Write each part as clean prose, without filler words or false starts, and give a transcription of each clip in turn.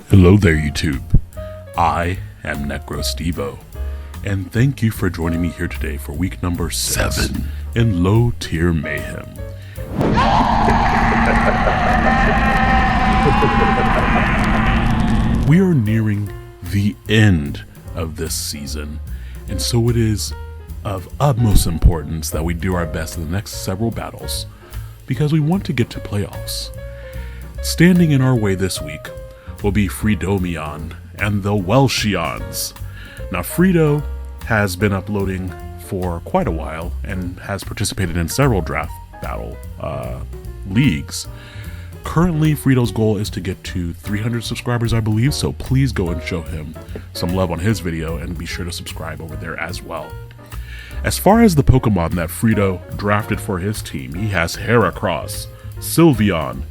Hello there, YouTube. I am Necrostevo, and thank you for joining me here today for week number 7 in low tier Mayhem. We are nearing the end of this season, and so it is of utmost importance that we do our best in the next several battles, because we want to get to playoffs. Standing in our way this week will be Freedomion and the Welsheons. Now, Fredo has been uploading for quite a while and has participated in several draft battle leagues. Currently, Fredo's goal is to get to 300 subscribers, I believe, so please go and show him some love on his video and be sure to subscribe over there as well. As far as the Pokemon that Fredo drafted for his team, he has Heracross, Sylveon,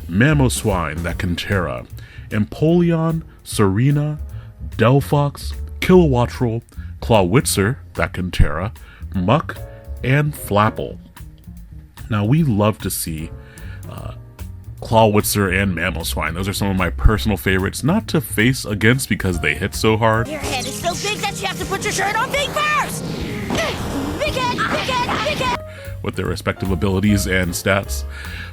Mamoswine that can Terra, Empoleon, Serena, Delphox, Kilowattrel, Clawitzer that can Terra, Muck, and Flapple. Now, we love to see Clawitzer and Mamoswine. Those are some of my personal favorites, not to face against because they hit so hard. Your head is so big that you have to put your shirt on big first! Big head, big head, big head! With their respective abilities and stats.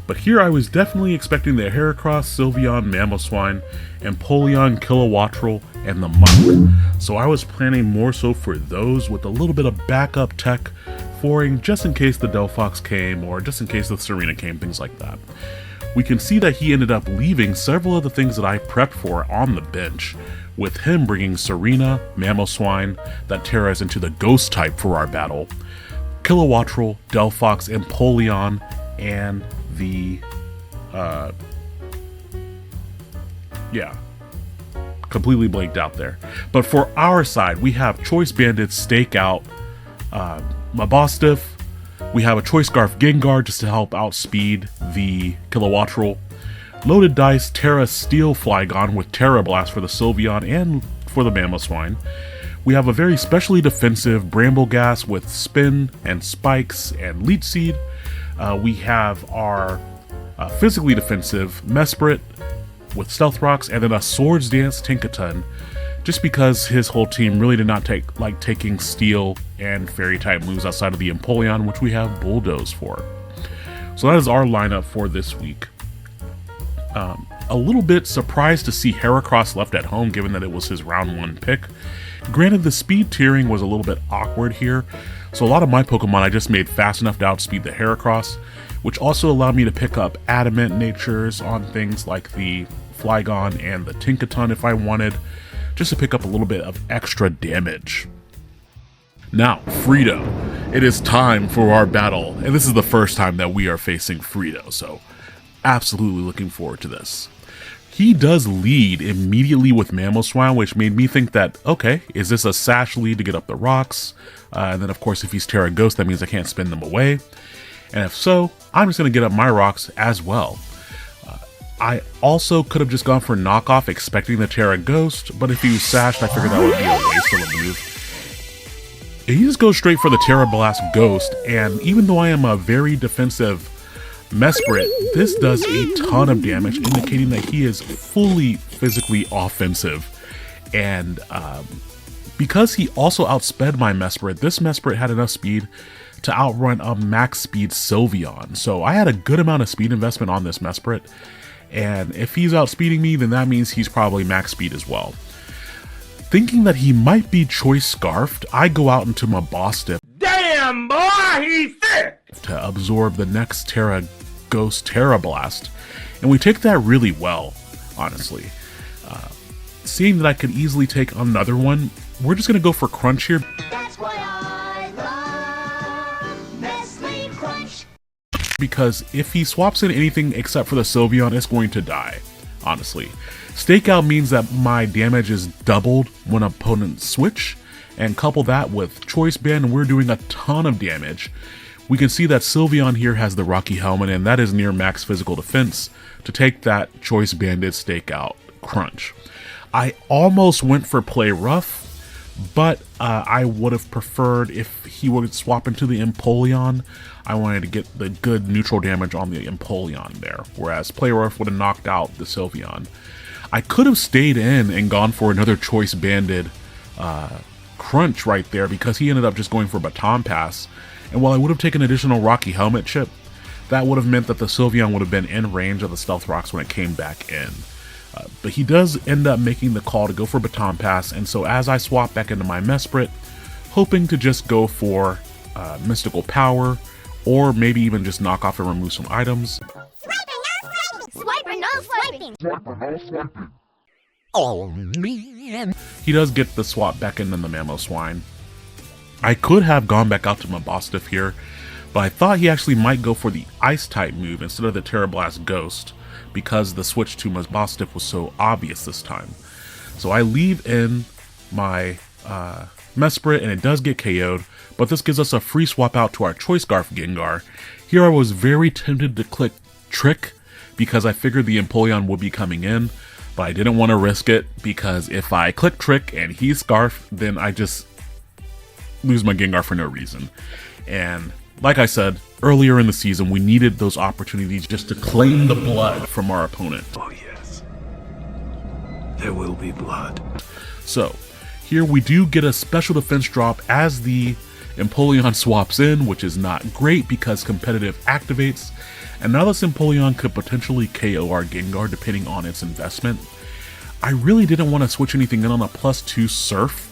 But here I was definitely expecting the Heracross, Sylveon, Mamoswine, Empoleon, Kilowattrel, and the Muck. So I was planning more so for those with a little bit of backup tech foring just in case the Delphox came or just in case the Serena came, things like that. We can see that he ended up leaving several of the things that I prepped for on the bench, with him bringing Serena, Mamoswine, that Terras into the Ghost type for our battle, Kilowattrel, Delphox, Empoleon, and the, completely blanked out there. But for our side, we have Choice Bandit, Stakeout, Mabostiff, we have a Choice Scarf Gengar just to help outspeed the Kilowattrel, Loaded Dice, Terra Steel Flygon with Terra Blast for the Sylveon and for the Mamoswine. We have a very specially defensive Brambleghast with Spin and Spikes and Leech Seed. We have our physically defensive Mesprit with Stealth Rocks, and then a Swords Dance Tinkaton, just because his whole team really did not like taking Steel and Fairy type moves outside of the Empoleon, which we have Bulldoze for. So that is our lineup for this week. A little bit surprised to see Heracross left at home, given that it was his round 1 pick. Granted, the speed tiering was a little bit awkward here, so a lot of my Pokemon I just made fast enough to outspeed the Heracross, which also allowed me to pick up Adamant Natures on things like the Flygon and the Tinkaton if I wanted, just to pick up a little bit of extra damage. Now, Fredo, it is time for our battle, and this is the first time that we are facing Fredo, so absolutely looking forward to this. He does lead immediately with Mamoswine, which made me think that, okay, is this a Sash lead to get up the rocks? And then, of course, if he's Terra Ghost, that means I can't spin them away. And if so, I'm just going to get up my rocks as well. I also could have just gone for Knockoff, expecting the Terra Ghost, but if he was Sashed, I figured that would be a waste of a move. He just goes straight for the Terra Blast Ghost, and even though I am a very defensive Mesprit, this does a ton of damage, indicating that he is fully physically offensive. And because he also outsped my Mesprit, this Mesprit had enough speed to outrun a max speed Sylveon. So I had a good amount of speed investment on this Mesprit, and if he's outspeeding me, then that means he's probably max speed as well. Thinking that he might be Choice Scarfed, I go out into my Mabostiff. Damn, boy, he's thick! To absorb the next Terra Ghost Terra Blast, and we take that really well, honestly. Seeing that I could easily take another one, we're just gonna go for Crunch here. That's why I love Nestle Crunch. Because if he swaps in anything except for the Sylveon, it's going to die, honestly. Stakeout means that my damage is doubled when opponents switch, and couple that with Choice Band, and we're doing a ton of damage. We can see that Sylveon here has the Rocky Helmet, and that is near max physical defense to take that Choice Bandit Stakeout Crunch. I almost went for Play Rough, but I would have preferred if he would swap into the Empoleon. I wanted to get the good neutral damage on the Empoleon there, whereas Play Rough would have knocked out the Sylveon. I could have stayed in and gone for another choice banded crunch right there, because he ended up just going for Baton Pass. And while I would have taken additional Rocky Helmet chip, that would have meant that the Sylveon would have been in range of the Stealth Rocks when it came back in. But he does end up making the call to go for Baton Pass, and so as I swap back into my Mesprit, hoping to just go for Mystical Power, or maybe even just knock off and remove some items. Swiper, no swiping! Oh, man. He does get the swap back into the Mamoswine. I could have gone back out to Mabostiff here, but I thought he actually might go for the Ice-type move instead of the Terrablast Ghost, because the switch to Mabostiff was so obvious this time. So I leave in my Mesprit, and it does get KO'd, but this gives us a free swap out to our Choice Scarf Gengar. Here I was very tempted to click Trick, because I figured the Empoleon would be coming in, but I didn't want to risk it, because if I click Trick and he's Scarf, then I just lose my Gengar for no reason. And like I said, earlier in the season, we needed those opportunities just to claim the blood from our opponent. Oh yes, there will be blood. So, here we do get a special defense drop as the Empoleon swaps in, which is not great because competitive activates, and now this Empoleon could potentially KO our Gengar depending on its investment. I really didn't want to switch anything in on a +2 Surf,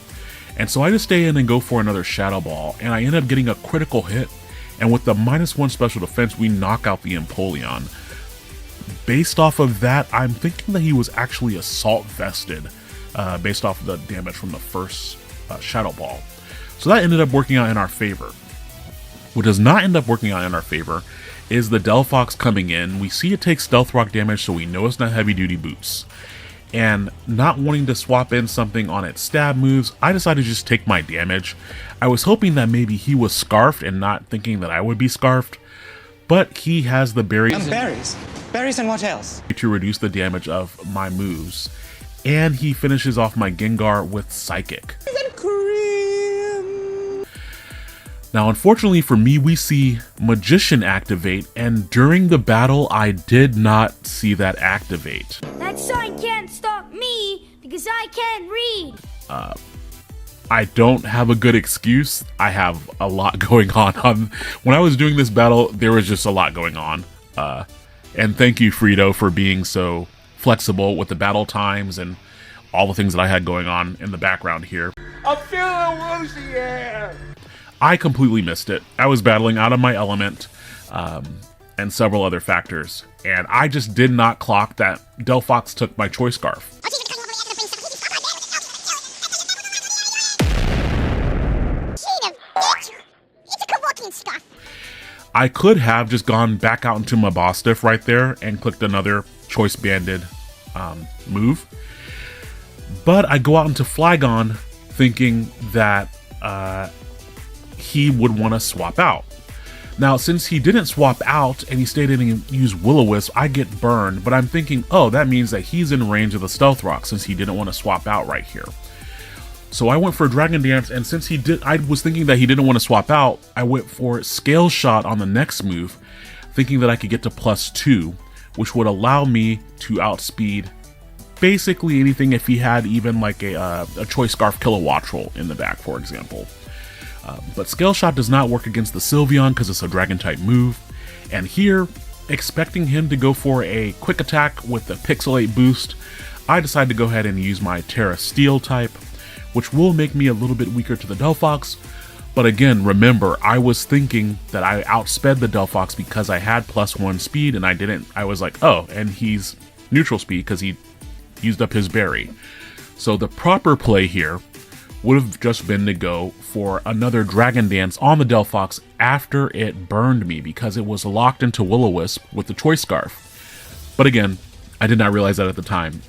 and so I just stay in and go for another Shadow Ball, and I end up getting a critical hit, and with the -1 special defense, we knock out the Empoleon. Based off of that, I'm thinking that he was actually Assault Vested, based off of the damage from the first Shadow Ball. So that ended up working out in our favor. What does not end up working out in our favor is the Delphox coming in. We see it takes Stealth Rock damage, so we know it's not Heavy Duty Boots. And not wanting to swap in something on its stab moves, I decided to just take my damage. I was hoping that maybe he was Scarfed and not thinking that I would be Scarfed, but he has the berries. Berries? Berries and what else? To reduce the damage of my moves. And he finishes off my Gengar with Psychic. Now, unfortunately for me, we see Magician activate, and during the battle, I did not see that activate. That sign can't stop me because I can't read. I don't have a good excuse. I have a lot going on. When I was doing this battle, there was just a lot going on. And thank you, Frito, for being so flexible with the battle times and all the things that I had going on in the background here. I'm feeling woozy here. I completely missed it. I was battling out of my element, and several other factors, and I just did not clock that Delphox took my Choice Scarf. I could have just gone back out into my Mabostiff right there and clicked another Choice Banded move, but I go out into Flygon thinking that he would want to swap out. Now, since he didn't swap out and he stayed in and used Will-O-Wisp, I get burned, but I'm thinking, oh, that means that he's in range of the Stealth Rock since he didn't want to swap out right here. So I went for Dragon Dance, and since I was thinking that he didn't want to swap out, I went for Scale Shot on the next move, thinking that I could get to +2, which would allow me to outspeed basically anything if he had even like a Choice Scarf Kilowattrel in the back, for example. But Scale Shot does not work against the Sylveon because it's a Dragon-type move, and here, expecting him to go for a quick attack with the Pixelate boost, I decided to go ahead and use my Terra Steel type, which will make me a little bit weaker to the Delphox. But again, remember, I was thinking that I outsped the Delphox because I had +1 speed, and I didn't. I was like, oh, and he's neutral speed because he used up his berry. So the proper play here would have just been to go for another Dragon Dance on the Delphox after it burned me because it was locked into Will-O-Wisp with the Choice Scarf. But again, I did not realize that at the time.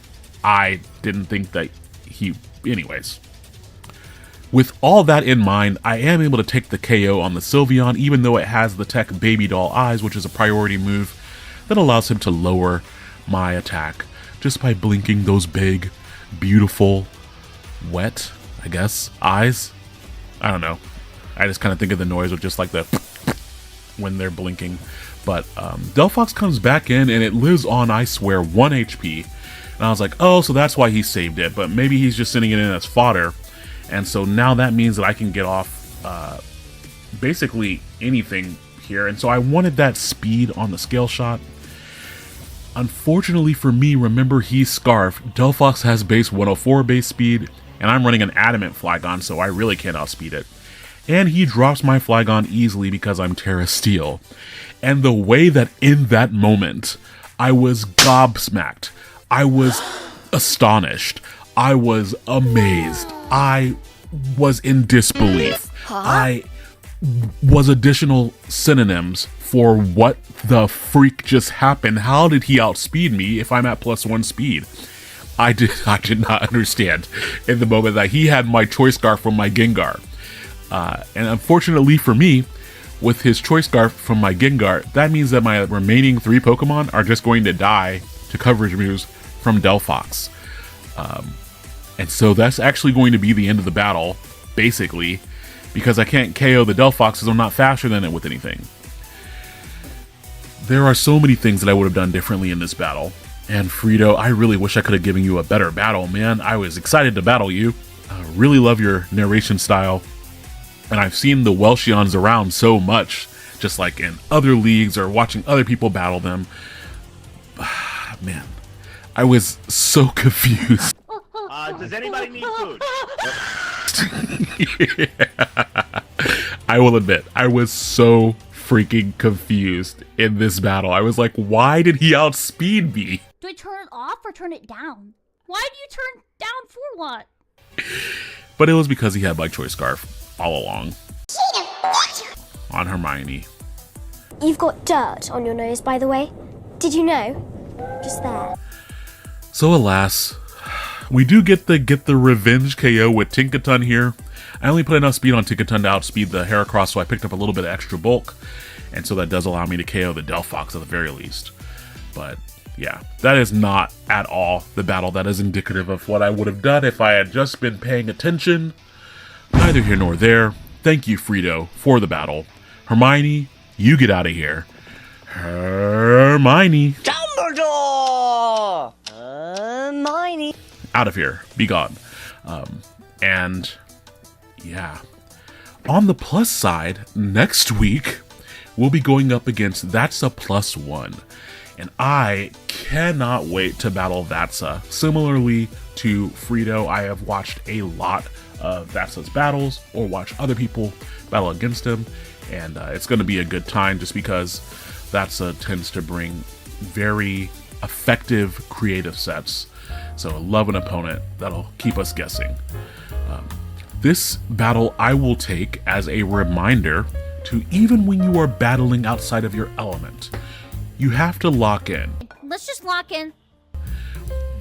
I didn't think that he... Anyways. With all that in mind, I am able to take the KO on the Sylveon, even though it has the tech Baby Doll Eyes, which is a priority move that allows him to lower my attack just by blinking those big, beautiful, wet, I guess, eyes. I don't know. I just kind of think of the noise of just like the when they're blinking. But Delphox comes back in and it lives on, I swear, 1 HP. And I was like, oh, so that's why he saved it, but maybe he's just sending it in as fodder. And so now that means that I can get off basically anything here. And so I wanted that speed on the scale shot. Unfortunately for me, remember he's Scarf. Delphox has base 104 base speed, and I'm running an Adamant Flygon, so I really can't outspeed it. And he drops my Flygon easily because I'm Terra Steel. And the way that in that moment, I was gobsmacked. I was astonished. I was amazed. I was in disbelief. I was additional synonyms for what the freak just happened. How did he outspeed me if I'm at +1 speed? I did not understand in the moment that he had my Choice Scarf from my Gengar. And unfortunately for me, with his Choice Scarf from my Gengar, that means that my remaining 3 Pokemon are just going to die to coverage moves from Delphox. And so that's actually going to be the end of the battle, basically, because I can't KO the Delphox because I'm not faster than it with anything. There are so many things that I would have done differently in this battle. And Frito, I really wish I could have given you a better battle, man. I was excited to battle you. I really love your narration style. And I've seen the Welsheons around so much, just like in other leagues or watching other people battle them. Man, I was so confused. Does anybody need food? Yeah. I will admit, I was so freaking confused in this battle. I was like, why did he outspeed me? Do I turn it off or turn it down? Why do you turn down for what? But it was because he had my Choice Scarf all along. On Hermione. You've got dirt on your nose, by the way. Did you know? Just there. So alas, we do get the revenge KO with Tinkaton here. I only put enough speed on Tinkaton to outspeed the Heracross, so I picked up a little bit of extra bulk. And so that does allow me to KO the Delphox at the very least. But yeah, that is not at all the battle that is indicative of what I would have done if I had just been paying attention. Neither here nor there. Thank you, Frito, for the battle. Hermione, you get out of here. Hermione. Dumbledore! Hermione. Out of here. Be gone. And yeah. On the plus side, next week, we'll be going up against That's a +1. And I cannot wait to battle Vatsa. Similarly to Frito, I have watched a lot of Vatsa's battles or watch other people battle against him. And it's going to be a good time just because Vatsa tends to bring very effective creative sets. So love an opponent that'll keep us guessing. This battle I will take as a reminder to even when you are battling outside of your element, you have to lock in. Let's just lock in.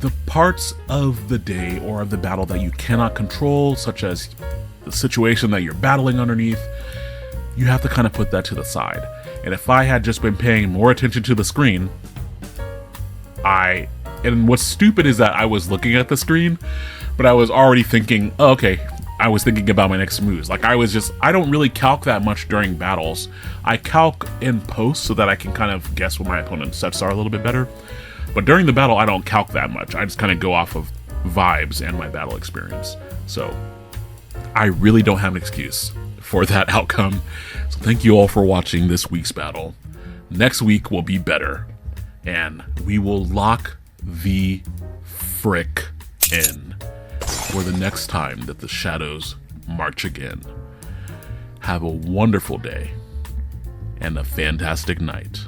The parts of the day or of the battle that you cannot control, such as the situation that you're battling underneath, you have to kind of put that to the side. And if I had just been paying more attention to the screen, and what's stupid is that I was looking at the screen, but I was already thinking, oh, okay, I was thinking about my next moves. Like I don't really calc that much during battles. I calc in post so that I can kind of guess what my opponent's sets are a little bit better. But during the battle, I don't calc that much. I just kind of go off of vibes and my battle experience. So I really don't have an excuse for that outcome. So thank you all for watching this week's battle. Next week will be better. And we will lock the frick in for the next time that the shadows march again. Have a wonderful day and a fantastic night.